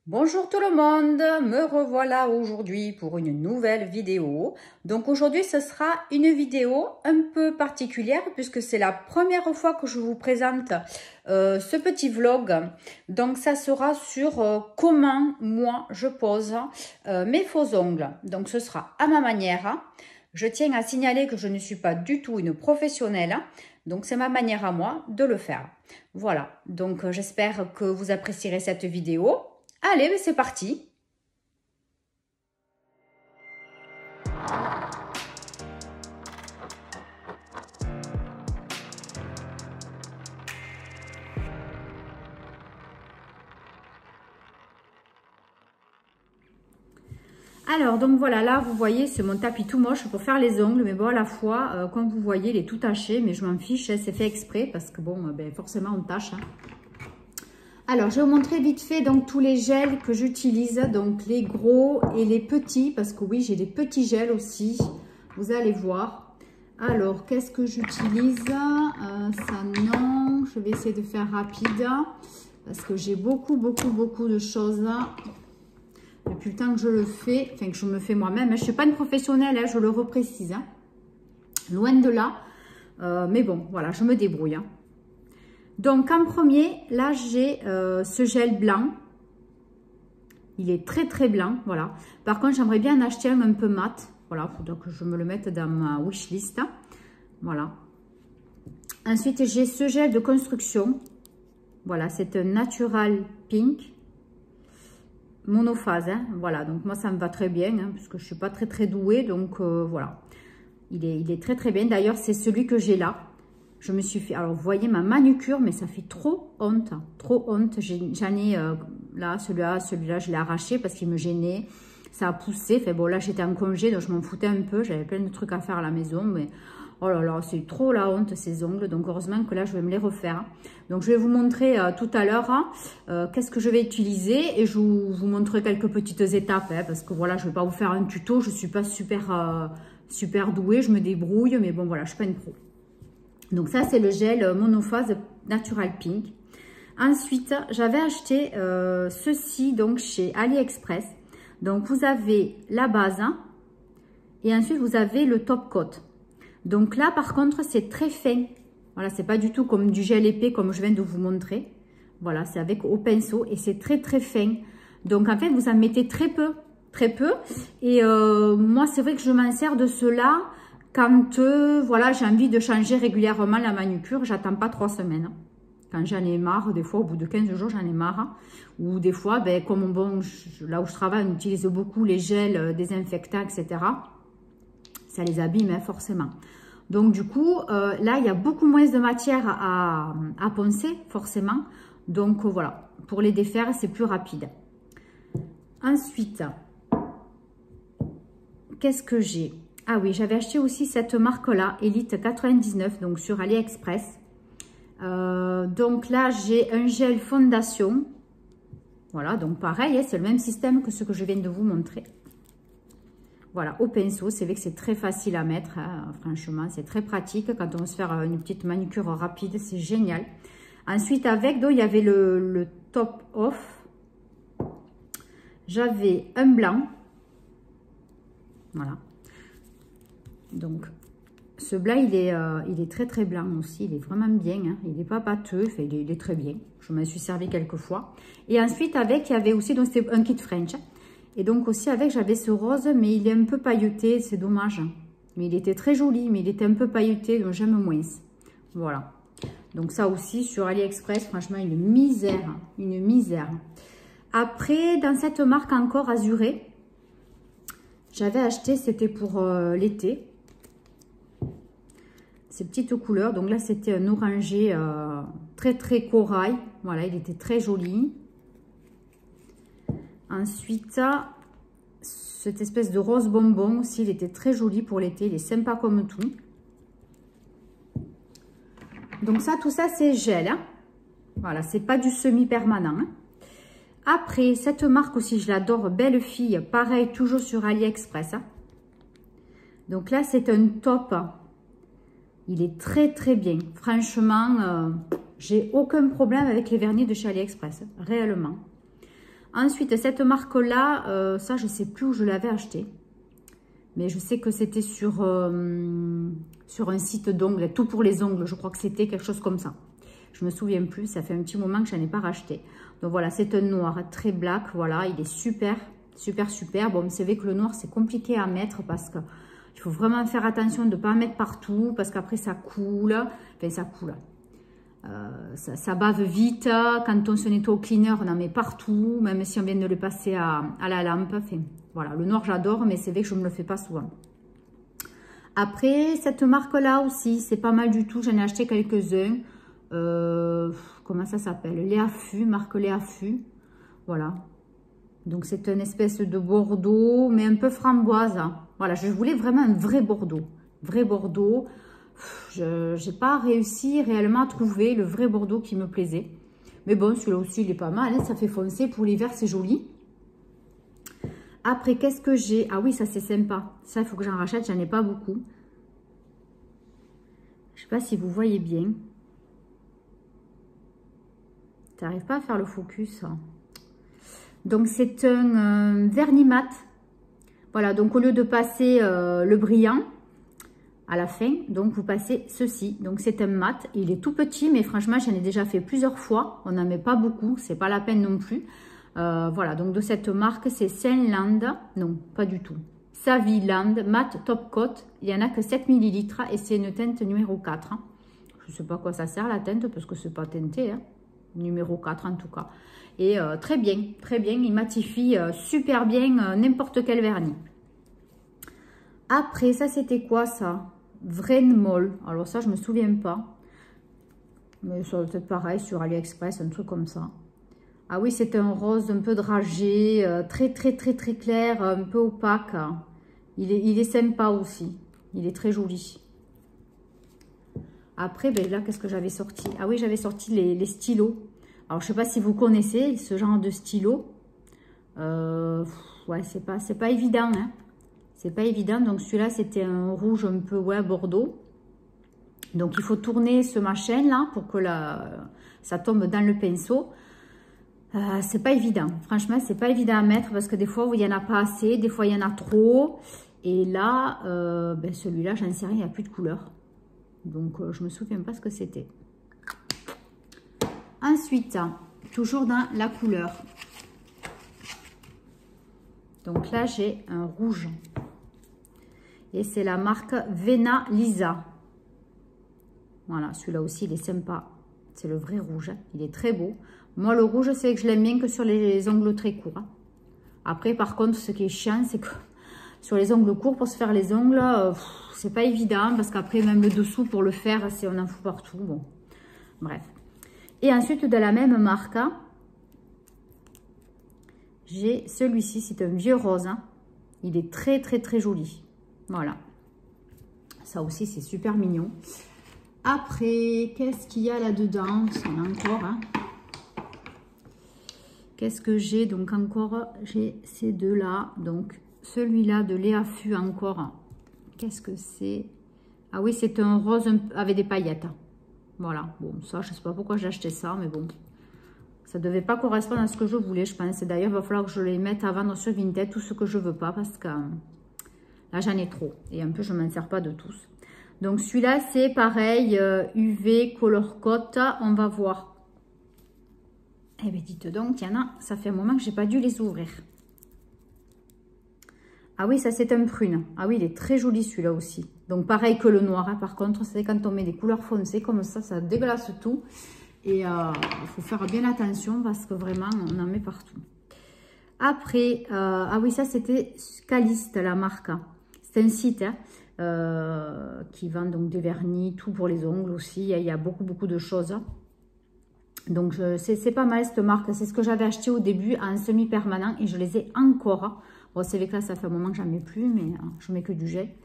Bonjour tout le monde, me revoilà aujourd'hui pour une nouvelle vidéo. Donc aujourd'hui ce sera une vidéo un peu particulière puisque c'est la première fois que je vous présente ce petit vlog. Donc ça sera sur comment moi je pose mes faux ongles. Donc ce sera à ma manière. Je tiens à signaler que je ne suis pas du tout une professionnelle. Donc c'est ma manière à moi de le faire. Voilà, donc j'espère que vous apprécierez cette vidéo. Allez, mais c'est parti. Alors, donc voilà, là, vous voyez, c'est mon tapis tout moche pour faire les ongles. Mais bon, à la fois, comme vous voyez, il est tout taché. Mais je m'en fiche, hein, c'est fait exprès parce que bon, ben, forcément, on tâche. Hein. Alors, je vais vous montrer vite fait donc tous les gels que j'utilise. Donc, les gros et les petits. Parce que oui, j'ai des petits gels aussi. Vous allez voir. Alors, qu'est-ce que j'utilise? Ça, non. Je vais essayer de faire rapide. Parce que j'ai beaucoup de choses. Depuis le temps que je le fais, enfin que je me fais moi-même. Je ne suis pas une professionnelle, hein, je le reprécise. Hein. Loin de là. Mais bon, voilà, je me débrouille. Hein. Donc, en premier, là, j'ai ce gel blanc. Il est très blanc, voilà. Par contre, j'aimerais bien en acheter un peu mat. Voilà, il faudra que je me le mette dans ma wishlist. Voilà. Ensuite, j'ai ce gel de construction. Voilà, c'est un Natural Pink. Monophase, hein. Voilà, donc moi ça me va très bien, hein, parce que je suis pas très douée, donc voilà. Il est très bien. D'ailleurs, c'est celui que j'ai là. Je me suis fait, alors vous voyez ma manucure, mais ça fait trop honte. J'en ai là, celui-là, je l'ai arraché parce qu'il me gênait. Ça a poussé. Enfin bon, là j'étais en congé, donc je m'en foutais un peu. J'avais plein de trucs à faire à la maison, mais oh là là, c'est trop la honte ces ongles. Donc heureusement que là je vais me les refaire. Donc je vais vous montrer tout à l'heure qu'est-ce que je vais utiliser et je vous montrerai quelques petites étapes, hein, parce que voilà, je vais pas vous faire un tuto. Je suis pas super douée, je me débrouille, mais bon voilà, je suis pas une pro. Donc ça, c'est le gel monophase Natural Pink. Ensuite, j'avais acheté ceci donc chez AliExpress. Donc, vous avez la base hein, et ensuite, vous avez le top coat. Donc là, par contre, c'est très fin. Voilà, c'est pas du tout comme du gel épais comme je viens de vous montrer. Voilà, c'est avec au pinceau et c'est très fin. Donc, en fait, vous en mettez très peu. Et moi, c'est vrai que je m'en sers de cela quand voilà, j'ai envie de changer régulièrement la manucure. J'attends pas 3 semaines. Quand j'en ai marre, des fois, au bout de 15 jours, j'en ai marre. Ou des fois, ben, comme bon, là où je travaille, on utilise beaucoup les gels désinfectants, etc. Ça les abîme, hein, forcément. Donc, du coup, là, il y a beaucoup moins de matière à poncer, forcément. Donc, voilà. Pour les défaire, c'est plus rapide. Ensuite, qu'est-ce que j'ai? Ah oui, j'avais acheté aussi cette marque-là, Elite 99, donc sur AliExpress. Donc là, j'ai un gel fondation. Voilà, donc pareil, hein, c'est le même système que ce que je viens de vous montrer. Voilà, au pinceau, c'est vrai que c'est très facile à mettre, hein, franchement, c'est très pratique. Quand on veut se faire une petite manucure rapide, c'est génial. Ensuite, avec, donc, il y avait le top off. J'avais un blanc. Voilà. Donc, ce blanc, il est très blanc aussi. Il est vraiment bien. Hein. Il n'est pas pâteux. Enfin, il est très bien. Je m'en suis servi quelques fois. Et ensuite, avec, il y avait aussi, donc c'était un kit French. Et donc aussi, avec, j'avais ce rose, mais il est un peu pailleté. C'est dommage. Mais il était très joli, mais il était un peu pailleté, donc j'aime moins. Voilà. Donc ça aussi, sur AliExpress, franchement, une misère. Une misère. Après, dans cette marque encore, Azuré, j'avais acheté, c'était pour l'été. Ces petites couleurs. Donc là, c'était un orangé très corail. Voilà, il était très joli. Ensuite, cette espèce de rose bonbon aussi, il était très joli pour l'été. Il est sympa comme tout. Donc ça, tout ça, c'est gel. Hein. Voilà, c'est pas du semi-permanent. Hein. Après, cette marque aussi, je l'adore. Belle Fille. Pareil, toujours sur AliExpress. Hein. Donc là, c'est un top. Il est très bien. Franchement, j'ai aucun problème avec les vernis de chez AliExpress. Réellement. Ensuite, cette marque-là, ça, je ne sais plus où je l'avais acheté. Mais je sais que c'était sur un site d'ongles, tout pour les ongles. Je crois que c'était quelque chose comme ça. Je me souviens plus, ça fait un petit moment que je n'en ai pas racheté. Donc voilà, c'est un noir très black. Voilà, il est super, super, super. Bon, c'est vrai que le noir, c'est compliqué à mettre parce que il faut vraiment faire attention de ne pas en mettre partout parce qu'après, ça coule. Enfin, ça coule. Ça bave vite. Quand on se nettoie au cleaner, on en met partout, même si on vient de le passer à la lampe. Enfin, voilà, le noir, j'adore, mais c'est vrai que je ne me le fais pas souvent. Après, cette marque-là aussi, c'est pas mal du tout. J'en ai acheté quelques-uns. Comment ça s'appelle? Les Affûts, marque Les Affûts. Voilà. Donc, c'est une espèce de Bordeaux, mais un peu framboise. Voilà, je voulais vraiment un vrai Bordeaux. Vrai Bordeaux. Je n'ai pas réussi réellement à trouver le vrai Bordeaux qui me plaisait. Mais bon, celui-là aussi, il est pas mal. Hein, ça fait foncer. Pour l'hiver, c'est joli. Après, qu'est-ce que j'ai? Ah oui, ça, c'est sympa. Ça, il faut que j'en rachète. J'en ai pas beaucoup. Je ne sais pas si vous voyez bien. Tu n'arrives pas à faire le focus. Donc, c'est un vernis mat. Voilà, donc au lieu de passer le brillant à la fin, donc vous passez ceci. Donc, c'est un mat. Il est tout petit, mais franchement, j'en ai déjà fait plusieurs fois. On n'en met pas beaucoup. C'est pas la peine non plus. Voilà, donc de cette marque, c'est Saint-Land. Non, pas du tout. Saviland Matte Top Coat. Il n'y en a que 7 ml et c'est une teinte numéro 4. Je ne sais pas à quoi ça sert la teinte parce que c'est pas teinté. Hein. Numéro 4 en tout cas. Et très bien, il matifie super bien n'importe quel vernis. Après, ça c'était quoi ça? Vrenmol. Alors ça, je me souviens pas. Mais ça doit être pareil sur AliExpress, un truc comme ça. Ah oui, c'est un rose un peu dragé, très clair, un peu opaque. Il est sympa aussi. Il est très joli. Après, ben là, qu'est-ce que j'avais sorti? Ah oui, j'avais sorti les stylos. Alors, je ne sais pas si vous connaissez ce genre de stylo. Ouais, c'est pas évident. Hein. C'est pas évident. Donc, celui-là, c'était un rouge un peu ouais, bordeaux. Donc, il faut tourner ce machin-là pour que ça tombe dans le pinceau. C'est pas évident. Franchement, c'est pas évident à mettre parce que des fois, il n'y en a pas assez. Des fois, il y en a trop. Et là, ben, celui-là, j'en sais rien, il n'y a plus de couleur. Donc, je me souviens pas ce que c'était. Ensuite, toujours dans la couleur. Donc là, j'ai un rouge. Et c'est la marque Vena Lisa. Voilà, celui-là aussi, il est sympa. C'est le vrai rouge. Hein. Il est très beau. Moi, le rouge, c'est que je l'aime bien que sur les ongles très courts. Hein. Après, par contre, ce qui est chiant, c'est que sur les ongles courts, pour se faire les ongles, c'est pas évident. Parce qu'après, même le dessous, pour le faire, on en fout partout. Bon, bref. Et ensuite, de la même marque, j'ai celui-ci. C'est un vieux rose. Hein. Il est très joli. Voilà. Ça aussi, c'est super mignon. Après, qu'est-ce qu'il y a là-dedans? Il y en a encore. Hein. Qu'est-ce que j'ai? Donc, encore, j'ai ces deux-là. Donc, celui-là de Les Affûts encore. Qu'est-ce que c'est? Ah oui, c'est un rose avec des paillettes. Voilà, bon, ça, je ne sais pas pourquoi j'ai acheté ça, mais bon, ça ne devait pas correspondre à ce que je voulais, je pense. D'ailleurs, il va falloir que je les mette à vendre sur Vinted, tout ce que je ne veux pas, parce que là, j'en ai trop. Et un peu, je ne m'en sers pas de tous. Donc, celui-là, c'est pareil, UV Color Coat, on va voir. Eh bien, dites donc, il y en a, ça fait un moment que je n'ai pas dû les ouvrir. Ah oui, ça, c'est un prune. Ah oui, il est très joli, celui-là aussi. Donc, pareil que le noir. Hein. Par contre, c'est quand on met des couleurs foncées comme ça dégueulasse tout. Et il faut faire bien attention parce que vraiment, on en met partout. Après, ah oui, ça, c'était Caliste, la marque. C'est un site hein, qui vend donc des vernis, tout pour les ongles aussi. Il y a beaucoup de choses. Donc, c'est pas mal cette marque. C'est ce que j'avais acheté au début en semi-permanent et je les ai encore. Bon, c'est vrai que là, ça fait un moment que j'en mets plus, mais je mets que du jet.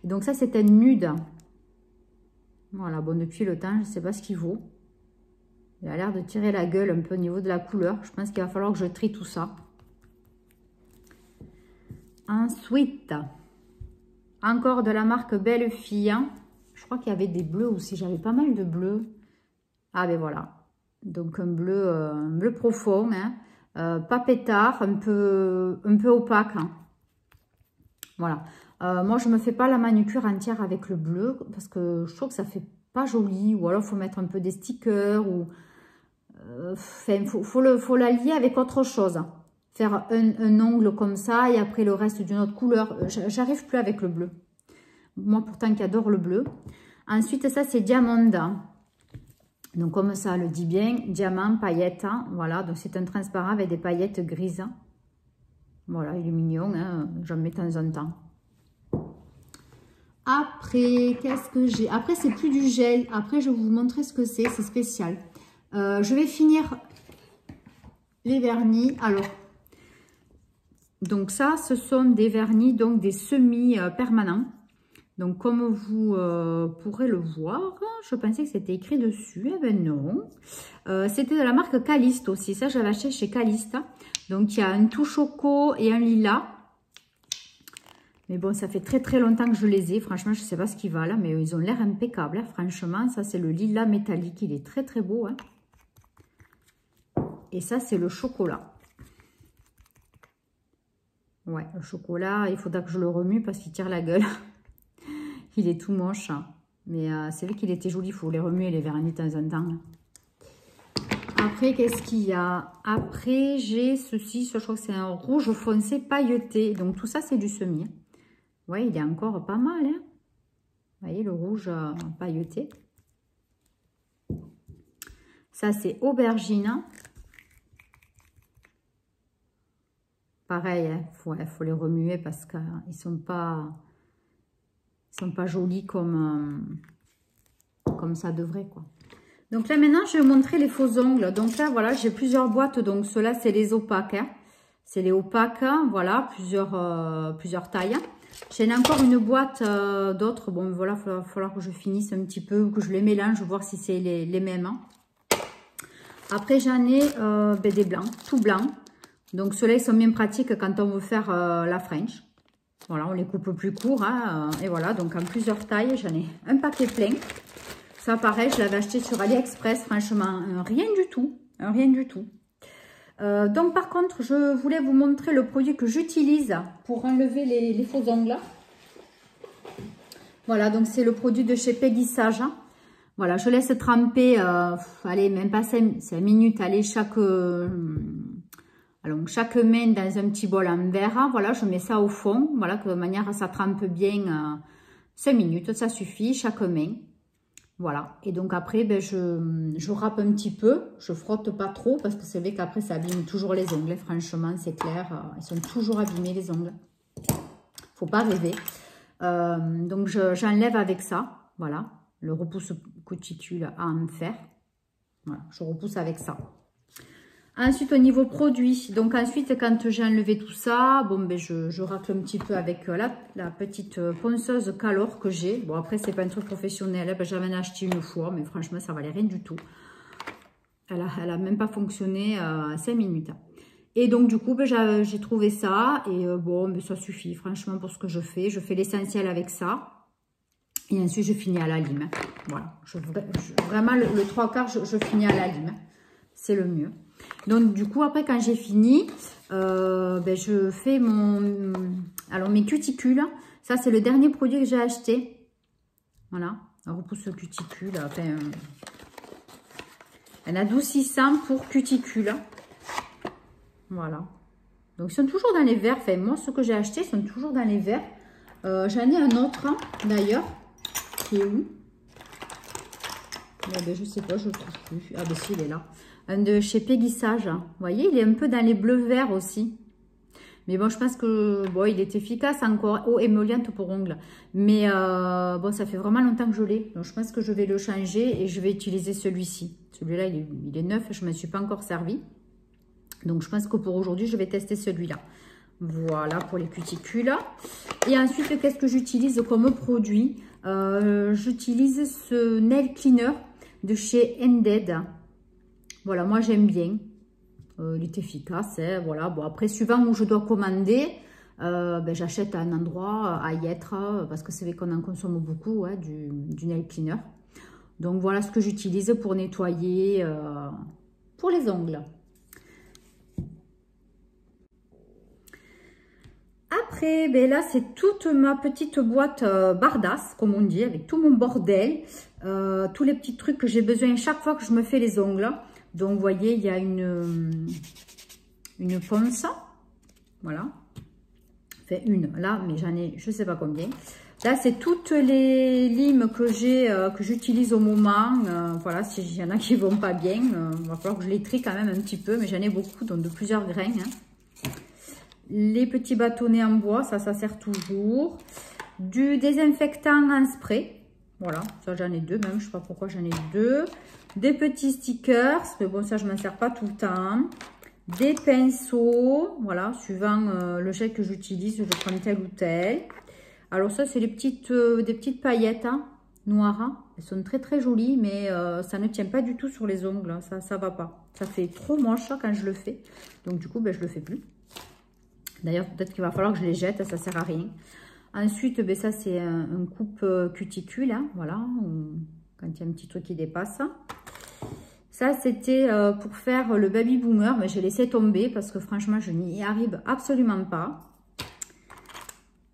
Et donc, ça, c'est un nude. Voilà, bon, depuis le temps, je ne sais pas ce qu'il vaut. Il a l'air de tirer la gueule un peu au niveau de la couleur. Je pense qu'il va falloir que je trie tout ça. Ensuite, encore de la marque Belle Fille. Je crois qu'il y avait des bleus aussi. J'avais pas mal de bleus. Ah, ben voilà. Donc, un bleu profond, hein. pas pétard, un peu opaque. Hein. Voilà. Moi, je me fais pas la manucure entière avec le bleu parce que je trouve que ça fait pas joli. Ou alors, il faut mettre un peu des stickers. Ou faut la lier avec autre chose. Faire un ongle comme ça et après le reste d'une autre couleur. J'arrive plus avec le bleu. Moi, pourtant, qui adore le bleu. Ensuite, ça, c'est Diamanda. Donc, comme ça le dit bien, diamant, paillettes. Hein, voilà, donc c'est un transparent avec des paillettes grises. Voilà, il est mignon. Hein, j'en mets de temps en temps. Après, qu'est-ce que j'ai? Après, c'est plus du gel. Après, je vais vous montrer ce que c'est. C'est spécial. Je vais finir les vernis. Alors, donc ça, ce sont des vernis, donc des semi-permanents. Donc, comme vous pourrez le voir, je pensais que c'était écrit dessus. Eh ben non. C'était de la marque Caliste aussi. Ça, j'avais acheté chez Caliste. Donc, il y a un tout choco et un lilas. Mais bon, ça fait très très longtemps que je les ai. Franchement, je ne sais pas ce qu'ils valent, mais ils ont l'air impeccables. Hein. Franchement, ça, c'est le lilas métallique. Il est très très beau. Hein. Et ça, c'est le chocolat. Ouais, le chocolat, il faudra que je le remue parce qu'il tire la gueule. Il est tout moche. Hein. Mais c'est vrai qu'il était joli. Il faut les remuer, les vernis de temps en temps. Après, qu'est-ce qu'il y a? Après, j'ai ceci. Je crois que c'est un rouge foncé pailleté. Donc, tout ça, c'est du semi. Ouais, il est encore pas mal. Hein. Vous voyez, le rouge pailleté. Ça, c'est aubergine. Pareil, il faut les remuer parce qu'ils ne sont pas jolis comme ça devrait, quoi. Donc là, maintenant, je vais vous montrer les faux ongles. Donc là, voilà, j'ai plusieurs boîtes. Donc ceux-là, c'est les opaques. Hein. C'est les opaques, voilà, plusieurs tailles. J'ai encore une boîte d'autres. Bon, voilà, il va falloir que je finisse un petit peu, que je les mélange, voir si c'est les mêmes. Hein. Après, j'en ai des blancs, tout blancs. Donc, ceux-là, ils sont bien pratiques quand on veut faire la French. Voilà, on les coupe plus court. Hein, et voilà, donc en plusieurs tailles, j'en ai un paquet plein. Ça, pareil, je l'avais acheté sur AliExpress. Franchement, rien du tout. Rien du tout. Donc, par contre, je voulais vous montrer le produit que j'utilise pour enlever les faux ongles. Voilà, donc c'est le produit de chez Peggy Sage. Voilà, je laisse tremper, allez, même pas 5 minutes, allez, chaque main dans un petit bol en verre. Voilà, je mets ça au fond. Voilà, que de manière ça trempe bien 5 minutes, ça suffit, chaque main. Voilà, et donc après, ben, je râpe un petit peu, je frotte pas trop parce que c'est vrai qu'après ça abîme toujours les ongles, franchement, c'est clair, ils sont toujours abîmés les ongles. Faut pas rêver. Donc j'enlève avec ça, voilà, le repousse cuticule en fer. Voilà, je repousse avec ça. Ensuite, au niveau produit, donc ensuite, quand j'ai enlevé tout ça, bon, ben, je racle un petit peu avec la petite ponceuse Calor que j'ai. Bon, après, c'est pas un truc professionnel, hein, ben, j'avais acheté une fois, mais franchement, ça valait rien du tout. Elle a même pas fonctionné 5 minutes. Et donc, du coup, ben, j'ai trouvé ça, et bon, ben, ça suffit, franchement, pour ce que je fais. Je fais l'essentiel avec ça. Et ensuite, je finis à la lime. Voilà, vraiment, le 3/4, je finis à la lime. C'est le mieux. Donc, du coup, après, quand j'ai fini, ben, je fais mes cuticules. Ça, c'est le dernier produit que j'ai acheté. Voilà, on repousse cuticule. Enfin, un adoucissant pour cuticule. Voilà. Donc, ils sont toujours dans les verres. Enfin, moi, ceux que j'ai achetés sont toujours dans les verres. J'en ai un autre, d'ailleurs, qui est où? Ben, je sais pas, je ne le trouve plus. Ah, ben si, il est là. Un de chez Peggy Sage. Vous voyez, il est un peu dans les bleus verts aussi. Mais bon, je pense que bon, il est efficace encore. Eau émolliente pour ongles. Mais bon, ça fait vraiment longtemps que je l'ai. Donc, je pense que je vais le changer et je vais utiliser celui-ci. Celui-là, il est neuf. Je ne me suis pas encore servi. Donc, je pense que pour aujourd'hui, je vais tester celui-là. Voilà pour les cuticules. Et ensuite, qu'est-ce que j'utilise comme produit? J'utilise ce nail cleaner de chez Ended. Voilà, moi j'aime bien. Il est efficace. Hein, voilà. Bon, après, suivant où je dois commander, ben, j'achète à un endroit, à y être, parce que c'est vrai qu'on en consomme beaucoup, hein, du nail cleaner. Donc voilà ce que j'utilise pour nettoyer pour les ongles. après, ben là, c'est toute ma petite boîte bardasse, comme on dit, avec tout mon bordel. Tous les petits trucs que j'ai besoin chaque fois que je me fais les ongles. Donc, vous voyez, il y a une ponce. Voilà. Enfin, une, là, mais j'en ai, je ne sais pas combien. Là, c'est toutes les limes que j'ai, que j'utilise au moment. Voilà, s'il y en a qui ne vont pas bien, il va falloir que je les trie quand même un petit peu. Mais j'en ai beaucoup, donc de plusieurs grains. Hein. Les petits bâtonnets en bois, ça sert toujours. Du désinfectant en spray. Voilà, ça j'en ai deux même, je ne sais pas pourquoi j'en ai deux. Des petits stickers, mais bon, ça je ne m'en sers pas tout le temps. Des pinceaux, voilà, suivant le gel que j'utilise, je prends tel ou tel. Alors ça, c'est des petites paillettes hein, noires. Hein. Elles sont très très jolies, mais ça ne tient pas du tout sur les ongles. Hein. Ça va pas. Ça fait trop moche quand je le fais. Donc du coup, ben, je le fais plus. D'ailleurs, peut-être qu'il va falloir que je les jette, ça sert à rien. Ensuite, ben, ça c'est un coupe cuticule, hein, voilà, quand il y a un petit truc qui dépasse. Ça, c'était pour faire le baby boomer, mais j'ai laissé tomber parce que franchement, je n'y arrive absolument pas.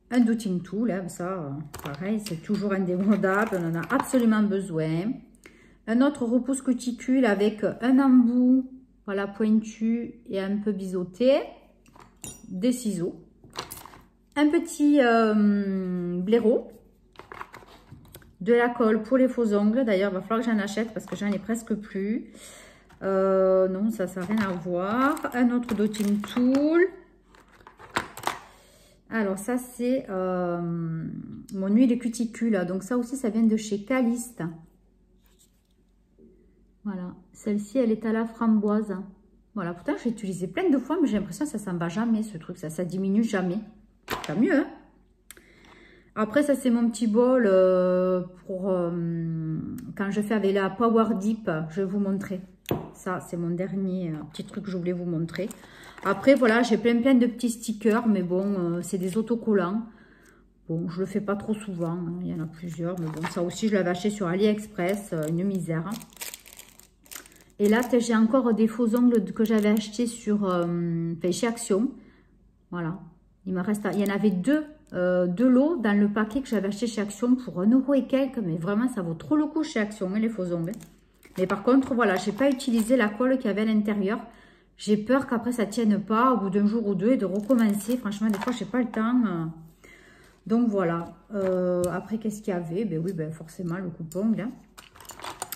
Un dotting tool, hein, ça, pareil, c'est toujours indémodable, on en a absolument besoin. Un autre repousse cuticule avec un embout, voilà, pointu et un peu biseauté. Des ciseaux. Un petit blaireau. De la colle pour les faux ongles. D'ailleurs, il va falloir que j'en achète parce que j'en ai presque plus. Non, ça n'a rien à voir. Un autre dotting tool. Alors, ça, c'est mon huile cuticule. Donc, ça aussi, ça vient de chez Caliste. Voilà. Celle-ci, elle est à la framboise. Voilà. Pourtant, j'ai utilisé plein de fois, mais j'ai l'impression que ça ne s'en va jamais, ce truc. Ça diminue jamais. Tant mieux, hein. Après, ça, c'est mon petit bol pour quand je fais avec la Power Dip. Je vais vous montrer. Ça, c'est mon dernier petit truc que je voulais vous montrer. Après, voilà, j'ai plein de petits stickers. Mais bon, c'est des autocollants. Bon, je le fais pas trop souvent. Hein, il y en a plusieurs. Mais bon, ça aussi, je l'avais acheté sur AliExpress. Une misère. Et là, j'ai encore des faux ongles que j'avais achetés sur, chez Action. Voilà. Il me reste, il y en avait deux lots dans le paquet que j'avais acheté chez Action pour 1 € et quelques. Mais vraiment, ça vaut trop le coup chez Action, hein, les faux ongles. Mais par contre, voilà, je n'ai pas utilisé la colle qu'il y avait à l'intérieur. J'ai peur qu'après, ça ne tienne pas au bout d'un jour ou deux et de recommencer. Franchement, des fois, je n'ai pas le temps. Donc, voilà. Après, qu'est-ce qu'il y avait? Ben oui, ben, forcément, le coupe-ongle. Hein.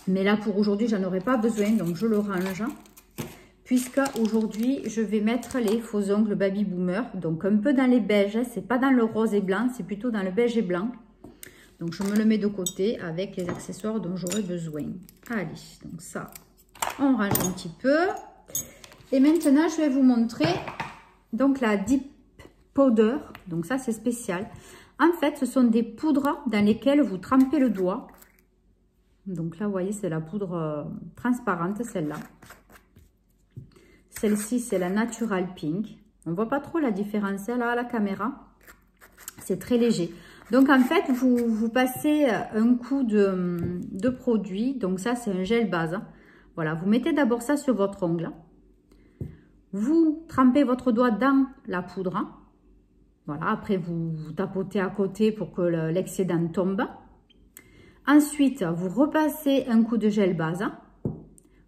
Mais là, pour aujourd'hui, j'en aurais pas besoin. Donc, je le range. Puisque aujourd'hui, je vais mettre les faux ongles Baby Boomer. Donc, un peu dans les beiges. C'est pas dans le rose et blanc. C'est plutôt dans le beige et blanc. Donc, je me le mets de côté avec les accessoires dont j'aurai besoin. Allez, donc ça, on range un petit peu. Et maintenant, je vais vous montrer donc la Dip Powder. Donc, ça, c'est spécial. En fait, ce sont des poudres dans lesquelles vous trempez le doigt. Donc là, vous voyez, c'est la poudre transparente, celle-là. Celle-ci, c'est la Natural Pink. On ne voit pas trop la différence là à la caméra. C'est très léger. Donc, en fait, vous passez un coup de produit. Donc, ça, c'est un gel base. Voilà, vous mettez d'abord ça sur votre ongle. Vous trempez votre doigt dans la poudre. Voilà, après, vous tapotez à côté pour que l'excédent tombe. Ensuite, vous repassez un coup de gel base.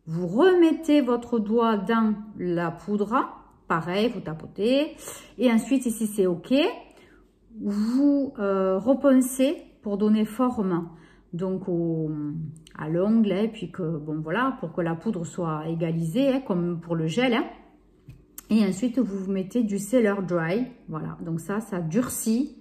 Vous remettez votre doigt dans la poudre. Pareil, vous tapotez. Et ensuite, ici, c'est OK. Vous repincez pour donner forme donc à l'ongle. Et puis que, bon, voilà, pour que la poudre soit égalisée, hein, comme pour le gel. Hein. Et ensuite, vous mettez du Seller Dry. Voilà, donc ça durcit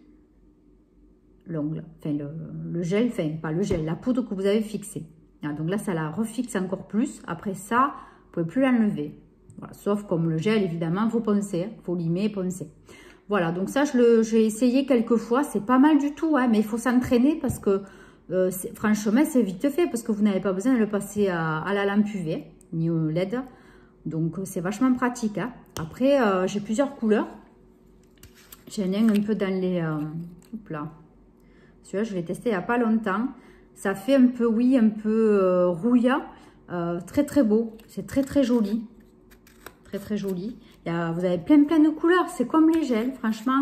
l'ongle, enfin le gel, enfin pas le gel, la poudre que vous avez fixée. Donc là, ça la refixe encore plus. Après ça, vous ne pouvez plus l'enlever. Voilà, sauf comme le gel, évidemment, il faut poncer, il faut limer et poncer. Voilà, donc ça, j'ai essayé quelques fois. C'est pas mal du tout, hein, mais il faut s'entraîner parce que, franchement, c'est vite fait parce que vous n'avez pas besoin de le passer à la lampe UV, ni au LED. Donc, c'est vachement pratique. Hein. Après, j'ai plusieurs couleurs. J'en ai un peu dans les... hop là. Celui-là, je l'ai testé il n'y a pas longtemps. Ça fait un peu, oui, un peu rouillat. Très, très beau. C'est très, très joli. Très, très joli. Vous avez plein de couleurs. C'est comme les gels. Franchement,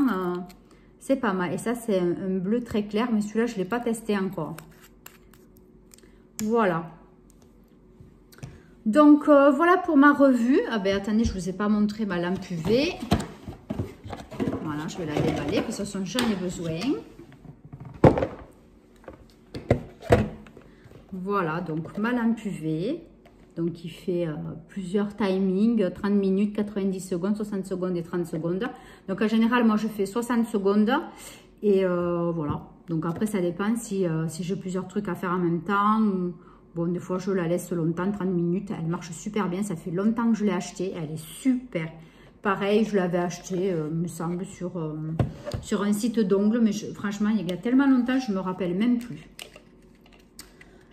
C'est pas mal. Et ça, c'est un bleu très clair. Mais celui-là, je ne l'ai pas testé encore. Voilà. Donc, voilà pour ma revue. Ah ben, attendez, je ne vous ai pas montré ma lampe UV. Voilà, je vais la déballer. Parce que de toute façon, j'en ai besoin. Voilà, donc ma lampe UV. Donc, il fait plusieurs timings, 30 minutes, 90 secondes, 60 secondes et 30 secondes. Donc, en général, moi, je fais 60 secondes. Et voilà. Donc, après, ça dépend si j'ai plusieurs trucs à faire en même temps. Bon, des fois, je la laisse longtemps, 30 minutes. Elle marche super bien. Ça fait longtemps que je l'ai achetée. Elle est super. Pareil, je l'avais achetée, me semble, sur un site d'ongles. Mais franchement, il y a tellement longtemps, je ne me rappelle même plus.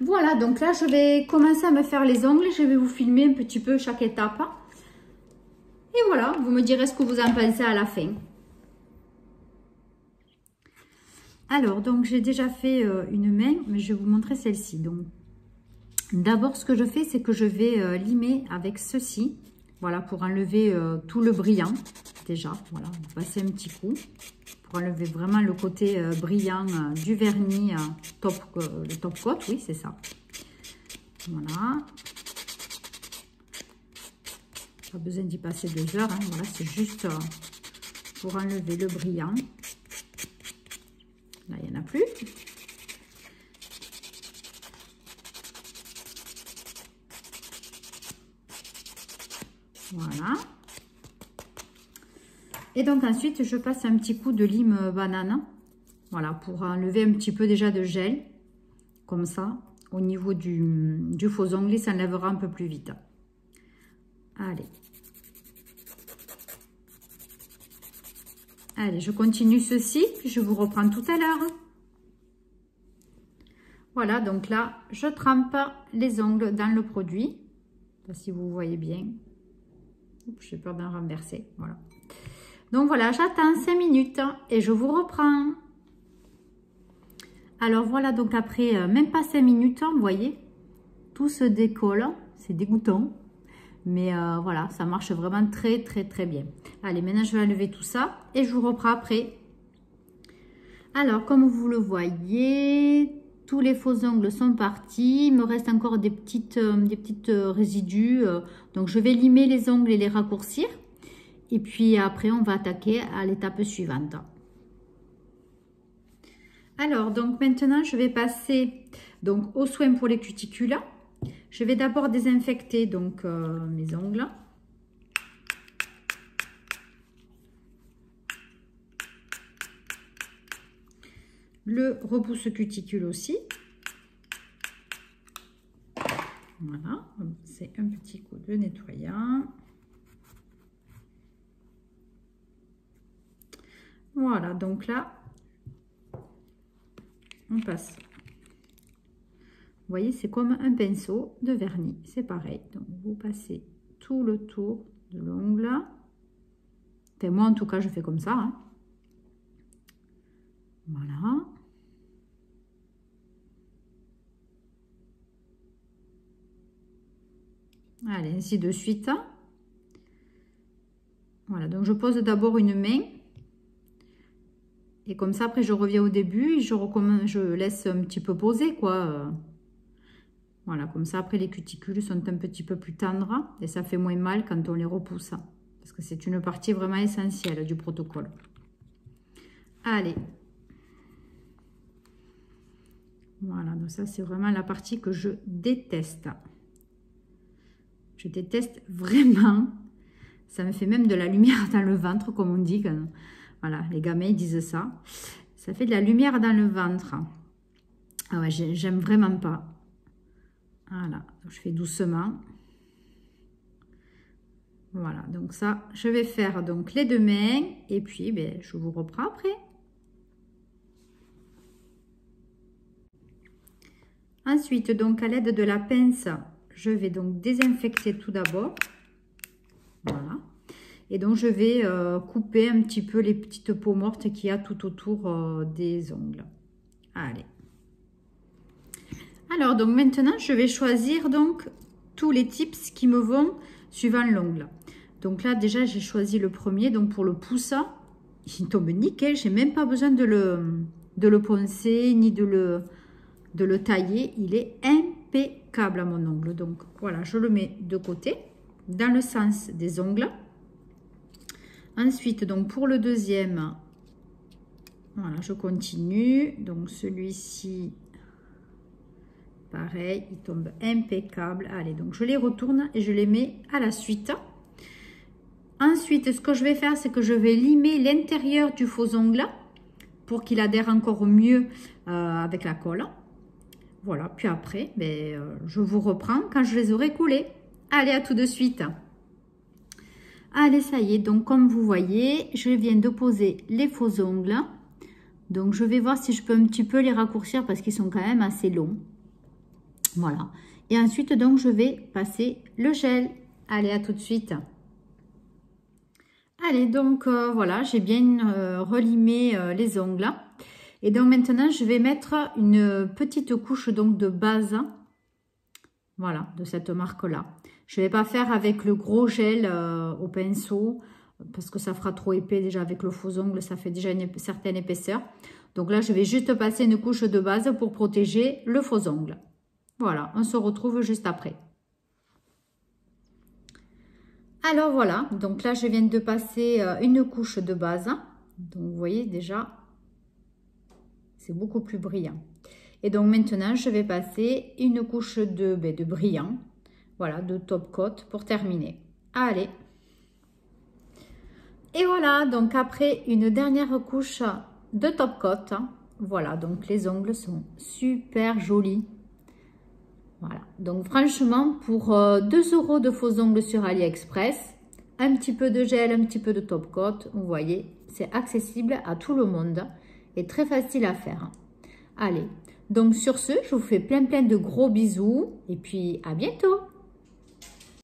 Voilà, donc là, je vais commencer à me faire les ongles. Je vais vous filmer un petit peu chaque étape. Et voilà, vous me direz ce que vous en pensez à la fin. Alors, donc, j'ai déjà fait une main, mais je vais vous montrer celle-ci. Donc, d'abord, ce que je fais, c'est que je vais limer avec ceci. Voilà, pour enlever tout le brillant. Déjà, voilà, on va passer un petit coup. Pour enlever vraiment le côté brillant du vernis le top coat, oui, c'est ça. Voilà. Pas besoin d'y passer 2 heures, hein, voilà, c'est juste pour enlever le brillant. Là, il n'y en a plus. Voilà. Et donc ensuite, je passe un petit coup de lime banane. Voilà, pour enlever un petit peu déjà de gel. Comme ça, au niveau du faux onglet, ça enlèvera un peu plus vite. Allez. Allez, je continue ceci, puis je vous reprends tout à l'heure. Voilà, donc là, je trempe les ongles dans le produit. Je ne sais pas si vous voyez bien. J'ai peur d'en renverser. Voilà. Donc voilà, j'attends 5 minutes et je vous reprends. Alors voilà, donc après même pas 5 minutes, vous voyez, tout se décolle. C'est dégoûtant. Mais voilà, ça marche vraiment très très très bien. Allez, maintenant je vais enlever tout ça et je vous reprends après. Alors, comme vous le voyez, tous les faux ongles sont partis. Il me reste encore des petites résidus. Donc, je vais limer les ongles et les raccourcir. Et puis après, on va attaquer à l'étape suivante. Alors, donc maintenant, je vais passer donc, aux soins pour les cuticules. Je vais d'abord désinfecter donc, mes ongles. Le repousse cuticule aussi. Voilà, c'est un petit coup de nettoyant. Voilà, donc là, on passe. Vous voyez, c'est comme un pinceau de vernis, c'est pareil. Donc, vous passez tout le tour de l'ongle. Enfin, moi, en tout cas, je fais comme ça. Hein. Voilà. Allez, ainsi de suite. Voilà, donc je pose d'abord une main. Et comme ça, après, je reviens au début et je laisse un petit peu poser, quoi. Voilà, comme ça, après, les cuticules sont un petit peu plus tendres et ça fait moins mal quand on les repousse. Parce que c'est une partie vraiment essentielle du protocole. Allez. Voilà, donc ça, c'est vraiment la partie que je déteste. Je déteste vraiment. Ça me fait même de la lumière dans le ventre, comme on dit. Quand, voilà, les gamins ils disent ça. Ça fait de la lumière dans le ventre. Ah ouais, j'aime vraiment pas. Voilà, donc je fais doucement. Voilà, donc ça, je vais faire donc les 2 mains. Et puis, ben, je vous reprends après. Ensuite, donc à l'aide de la pince, je vais donc désinfecter tout d'abord. Voilà. Et donc, je vais couper un petit peu les petites peaux mortes qu'il y a tout autour des ongles. Allez. Alors, donc maintenant, je vais choisir donc tous les tips qui me vont suivant l'ongle. Donc là, déjà, j'ai choisi le premier, donc pour le pouce. il tombe nickel. J'ai même pas besoin de le poncer ni de le tailler. Il est impeccable à mon ongle. Donc voilà, je le mets de côté dans le sens des ongles. Ensuite, donc pour le deuxième, voilà, je continue. Donc celui-ci, pareil, il tombe impeccable. Allez, donc je les retourne et je les mets à la suite. Ensuite, ce que je vais faire, c'est que je vais limer l'intérieur du faux ongle pour qu'il adhère encore mieux avec la colle. Voilà, puis après, je vous reprends quand je les aurai collés. Allez, à tout de suite. Allez, ça y est, donc comme vous voyez, je viens de poser les faux ongles. Donc, je vais voir si je peux un petit peu les raccourcir parce qu'ils sont quand même assez longs. Voilà. Et ensuite, donc, je vais passer le gel. Allez, à tout de suite. Allez, donc, voilà, j'ai bien relimé les ongles. Et donc, maintenant, je vais mettre une petite couche donc de base. Voilà, de cette marque-là. Je ne vais pas faire avec le gros gel au pinceau parce que ça fera trop épais déjà avec le faux ongle, ça fait déjà une certaine épaisseur. Donc là, je vais juste passer une couche de base pour protéger le faux ongle. Voilà, on se retrouve juste après. Alors voilà, donc là, je viens de passer une couche de base. Donc vous voyez déjà, c'est beaucoup plus brillant. Et donc maintenant, je vais passer une couche de brillant. Voilà, de top coat pour terminer. Allez. Et voilà, donc après une dernière couche de top coat. Voilà, donc les ongles sont super jolis. Voilà, donc franchement, pour 2 € de faux ongles sur AliExpress, un petit peu de gel, un petit peu de top coat, vous voyez, c'est accessible à tout le monde et très facile à faire. Allez, donc sur ce, je vous fais plein de gros bisous et puis à bientôt.